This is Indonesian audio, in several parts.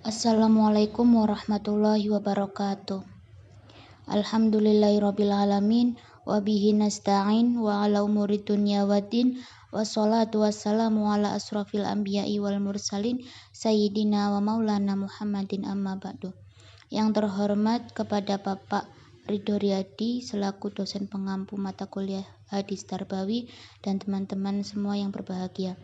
Assalamualaikum warahmatullahi wabarakatuh. Alhamdulillahirabbil alamin wa bihi nasta'in wa ala umuri dunya waddin wassalatu wassalamu ala asrofil anbiya'i wal mursalin sayyidina wa maulana Muhammadin amma ba'du. Yang terhormat kepada Bapak Ridho Riyadi selaku dosen pengampu mata kuliah Hadis Tarbawi dan teman-teman semua yang berbahagia.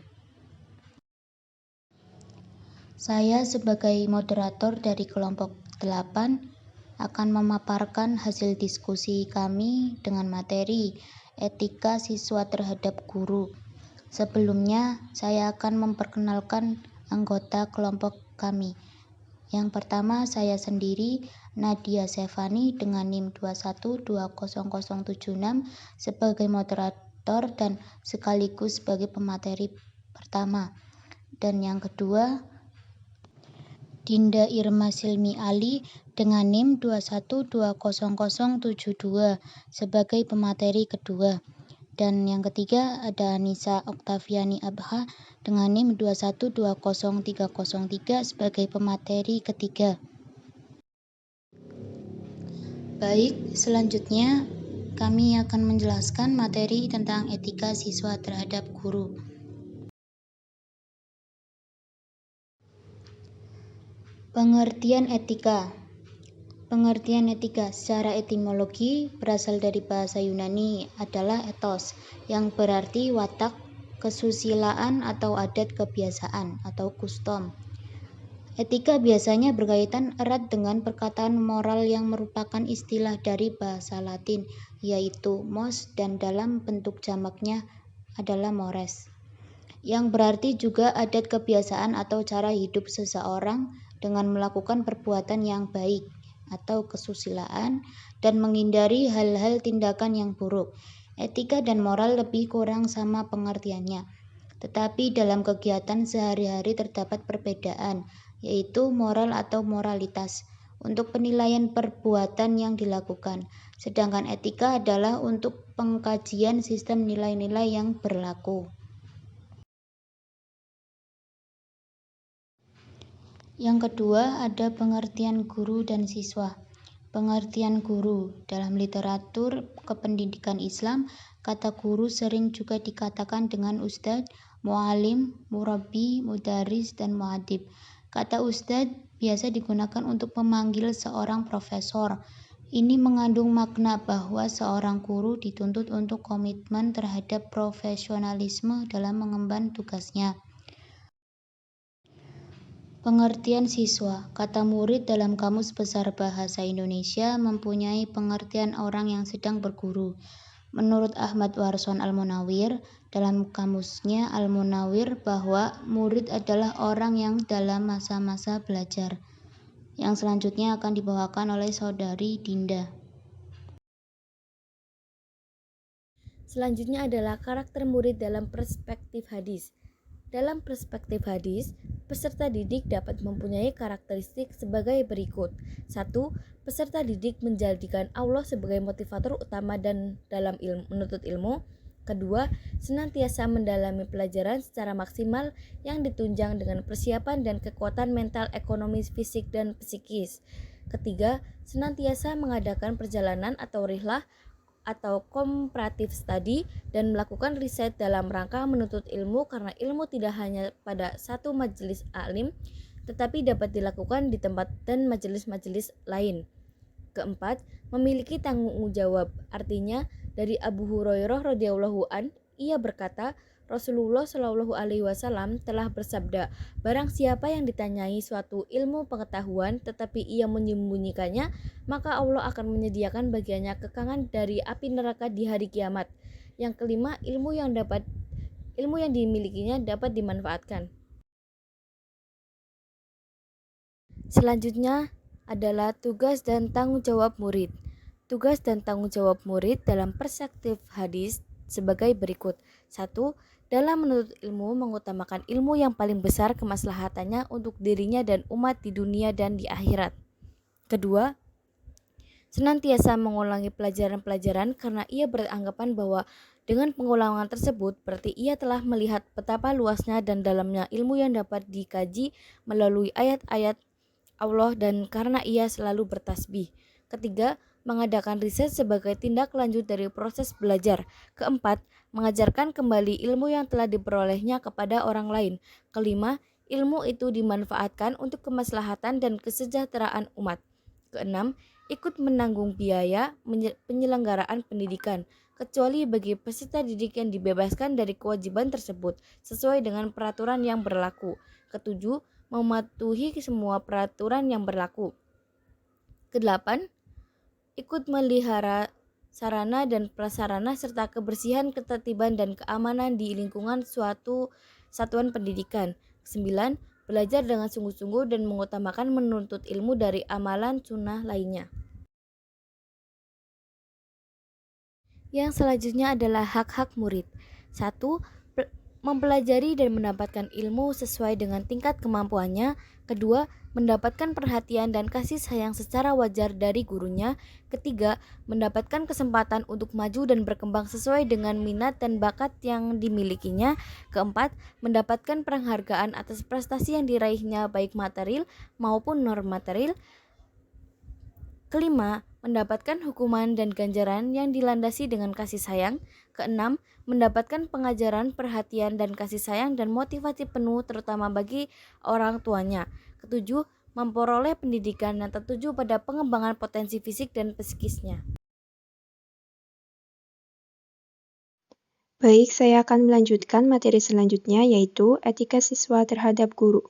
Saya sebagai moderator dari kelompok 8 akan memaparkan hasil diskusi kami dengan materi etika siswa terhadap guru. Sebelumnya, saya akan memperkenalkan anggota kelompok kami. Yang pertama, saya sendiri, Nadia Sefani dengan NIM 2120076 sebagai moderator dan sekaligus sebagai pemateri pertama. Dan yang kedua, Dinda Irma Silmi Ali dengan NIM 2120072 sebagai pemateri kedua. Dan yang ketiga ada Anissa Oktaviani Abha dengan NIM 2120303 sebagai pemateri ketiga. Baik, selanjutnya kami akan menjelaskan materi tentang etika siswa terhadap guru. Pengertian etika. Pengertian etika secara etimologi berasal dari bahasa Yunani adalah ethos, yang berarti watak, kesusilaan atau adat kebiasaan atau custom. Etika biasanya berkaitan erat dengan perkataan moral yang merupakan istilah dari bahasa Latin, yaitu mos dan dalam bentuk jamaknya adalah mores, yang berarti juga adat kebiasaan atau cara hidup seseorang dengan melakukan perbuatan yang baik atau kesusilaan dan menghindari hal-hal tindakan yang buruk. Etika dan moral lebih kurang sama pengertiannya, tetapi dalam kegiatan sehari-hari terdapat perbedaan, yaitu moral atau moralitas untuk penilaian perbuatan yang dilakukan, sedangkan etika adalah untuk pengkajian sistem nilai-nilai yang berlaku. Yang kedua, ada pengertian guru dan siswa. Pengertian guru dalam literatur kependidikan Islam, kata guru sering juga dikatakan dengan ustadz, mu'alim, murabbi, mudaris, dan mu'adib. Kata ustadz biasa digunakan untuk memanggil seorang profesor. Ini mengandung makna bahwa seorang guru dituntut untuk komitmen terhadap profesionalisme dalam mengemban tugasnya. Pengertian siswa. Kata murid dalam Kamus Besar Bahasa Indonesia mempunyai pengertian orang yang sedang berguru. Menurut Ahmad Warson Al-Munawwir, dalam kamusnya Al-Munawwir bahwa murid adalah orang yang dalam masa-masa belajar. Yang selanjutnya akan dibawakan oleh saudari Dinda. Selanjutnya adalah karakter murid dalam perspektif hadis. Dalam perspektif hadis, peserta didik dapat mempunyai karakteristik sebagai berikut. 1. Peserta didik menjadikan Allah sebagai motivator utama dan dalam menuntut ilmu. Kedua, senantiasa mendalami pelajaran secara maksimal yang ditunjang dengan persiapan dan kekuatan mental, ekonomis, fisik, dan psikis. Ketiga, senantiasa mengadakan perjalanan atau rihlah atau comparative study dan melakukan riset dalam rangka menuntut ilmu, karena ilmu tidak hanya pada satu majelis alim tetapi dapat dilakukan di tempat dan majelis-majelis lain. Keempat, memiliki tanggung jawab. Artinya dari Abu Hurairah radhiyallahu an, ia berkata, Rasulullah Shallallahu alaihi wasallam telah bersabda, barang siapa yang ditanyai suatu ilmu pengetahuan tetapi ia menyembunyikannya, maka Allah akan menyediakan bagiannya kekangan dari api neraka di hari kiamat. Yang kelima, ilmu yang dimilikinya dapat dimanfaatkan. Selanjutnya adalah tugas dan tanggung jawab murid. Tugas dan tanggung jawab murid dalam perspektif hadis sebagai berikut. 1. Dalam menuntut ilmu, mengutamakan ilmu yang paling besar kemaslahatannya untuk dirinya dan umat di dunia dan di akhirat. Kedua, senantiasa mengulangi pelajaran-pelajaran karena ia beranggapan bahwa dengan pengulangan tersebut berarti ia telah melihat betapa luasnya dan dalamnya ilmu yang dapat dikaji melalui ayat-ayat Allah dan karena ia selalu bertasbih. Ketiga, mengadakan riset sebagai tindak lanjut dari proses belajar. Keempat, mengajarkan kembali ilmu yang telah diperolehnya kepada orang lain. Kelima, ilmu itu dimanfaatkan untuk kemaslahatan dan kesejahteraan umat. Keenam, ikut menanggung biaya penyelenggaraan pendidikan, kecuali bagi peserta didik yang dibebaskan dari kewajiban tersebut sesuai dengan peraturan yang berlaku. Ketujuh, mematuhi semua peraturan yang berlaku. Kedelapan, ikut melihara sarana dan prasarana serta kebersihan, ketertiban, dan keamanan di lingkungan suatu satuan pendidikan. 9. Belajar dengan sungguh-sungguh dan mengutamakan menuntut ilmu dari amalan sunnah lainnya. Yang selanjutnya adalah hak-hak murid. 1. Mempelajari dan mendapatkan ilmu sesuai dengan tingkat kemampuannya. Kedua, mendapatkan perhatian dan kasih sayang secara wajar dari gurunya. Ketiga, mendapatkan kesempatan untuk maju dan berkembang sesuai dengan minat dan bakat yang dimilikinya. Keempat, mendapatkan penghargaan atas prestasi yang diraihnya baik material maupun non-material. Kelima, mendapatkan hukuman dan ganjaran yang dilandasi dengan kasih sayang. Keenam, mendapatkan pengajaran, perhatian, dan kasih sayang dan motivasi penuh terutama bagi orang tuanya. Ketujuh, memperoleh pendidikan yang tertuju pada pengembangan potensi fisik dan psikisnya. Baik, saya akan melanjutkan materi selanjutnya yaitu etika siswa terhadap guru.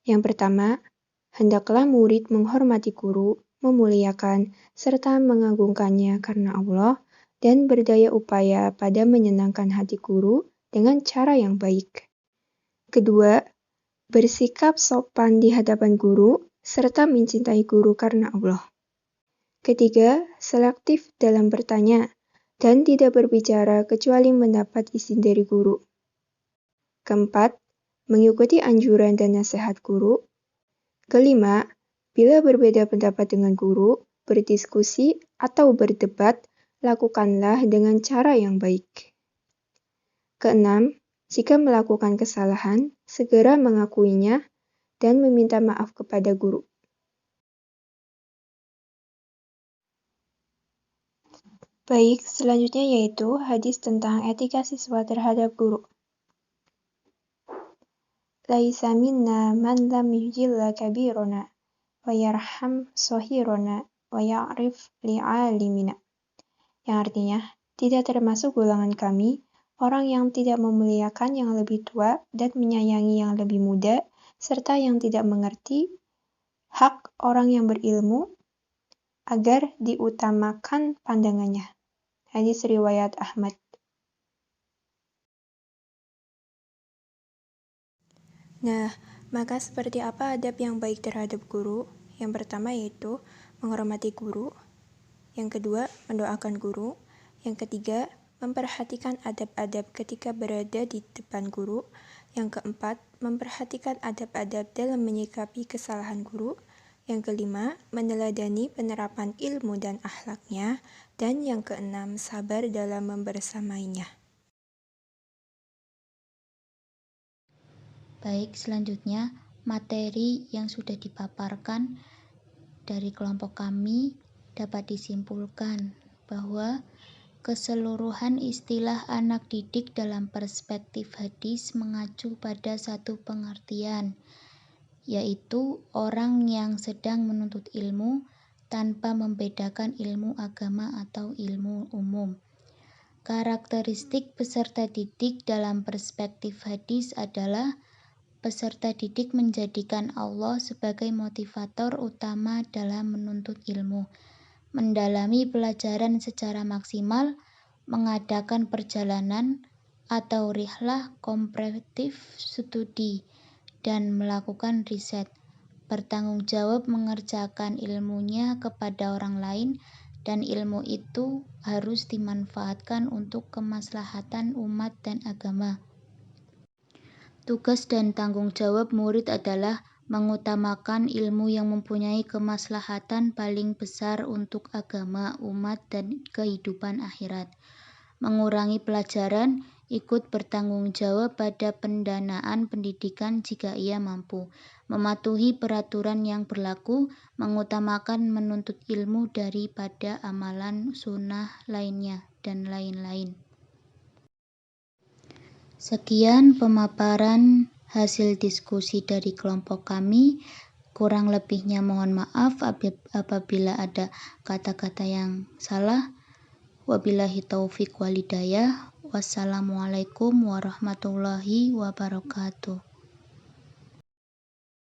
Yang pertama, hendaklah murid menghormati guru, memuliakan, serta mengagungkannya karena Allah, dan berdaya upaya pada menyenangkan hati guru dengan cara yang baik. Kedua, bersikap sopan di hadapan guru, serta mencintai guru karena Allah. Ketiga, selektif dalam bertanya, dan tidak berbicara kecuali mendapat izin dari guru. Keempat, mengikuti anjuran dan nasihat guru. Kelima, bila berbeda pendapat dengan guru, berdiskusi atau berdebat, lakukanlah dengan cara yang baik. Keenam, jika melakukan kesalahan, segera mengakuinya dan meminta maaf kepada guru. Baik, selanjutnya yaitu hadis tentang etika siswa terhadap guru. Laisa minna man lam yujilla kabirona wa yarham sohirona wa ya'rif li'alimina. Yang artinya, tidak termasuk golongan kami, orang yang tidak memuliakan yang lebih tua dan menyayangi yang lebih muda, serta yang tidak mengerti hak orang yang berilmu agar diutamakan pandangannya. Hadis riwayat Ahmad. Nah, maka seperti apa adab yang baik terhadap guru? Yang pertama yaitu menghormati guru. Yang kedua, mendoakan guru. Yang ketiga, memperhatikan adab-adab ketika berada di depan guru. Yang keempat, memperhatikan adab-adab dalam menyikapi kesalahan guru. Yang kelima, meneladani penerapan ilmu dan akhlaknya. Dan yang keenam, sabar dalam membersamainya. Baik, selanjutnya materi yang sudah dipaparkan dari kelompok kami dapat disimpulkan bahwa keseluruhan istilah anak didik dalam perspektif hadis mengacu pada satu pengertian, yaitu orang yang sedang menuntut ilmu tanpa membedakan ilmu agama atau ilmu umum. Karakteristik peserta didik dalam perspektif hadis adalah peserta didik menjadikan Allah sebagai motivator utama dalam menuntut ilmu, mendalami pelajaran secara maksimal, mengadakan perjalanan atau rihlah komparatif studi, dan melakukan riset, bertanggung jawab mengerjakan ilmunya kepada orang lain, dan ilmu itu harus dimanfaatkan untuk kemaslahatan umat dan agama. Tugas dan tanggung jawab murid adalah mengutamakan ilmu yang mempunyai kemaslahatan paling besar untuk agama, umat, dan kehidupan akhirat. Mengurangi pelajaran ikut bertanggung jawab pada pendanaan pendidikan jika ia mampu, mematuhi peraturan yang berlaku, mengutamakan menuntut ilmu daripada amalan sunnah lainnya, dan lain-lain. Sekian pemaparan hasil diskusi dari kelompok kami. Kurang lebihnya mohon maaf apabila ada kata-kata yang salah. Wabillahi taufik walhidayah. Wassalamualaikum warahmatullahi wabarakatuh.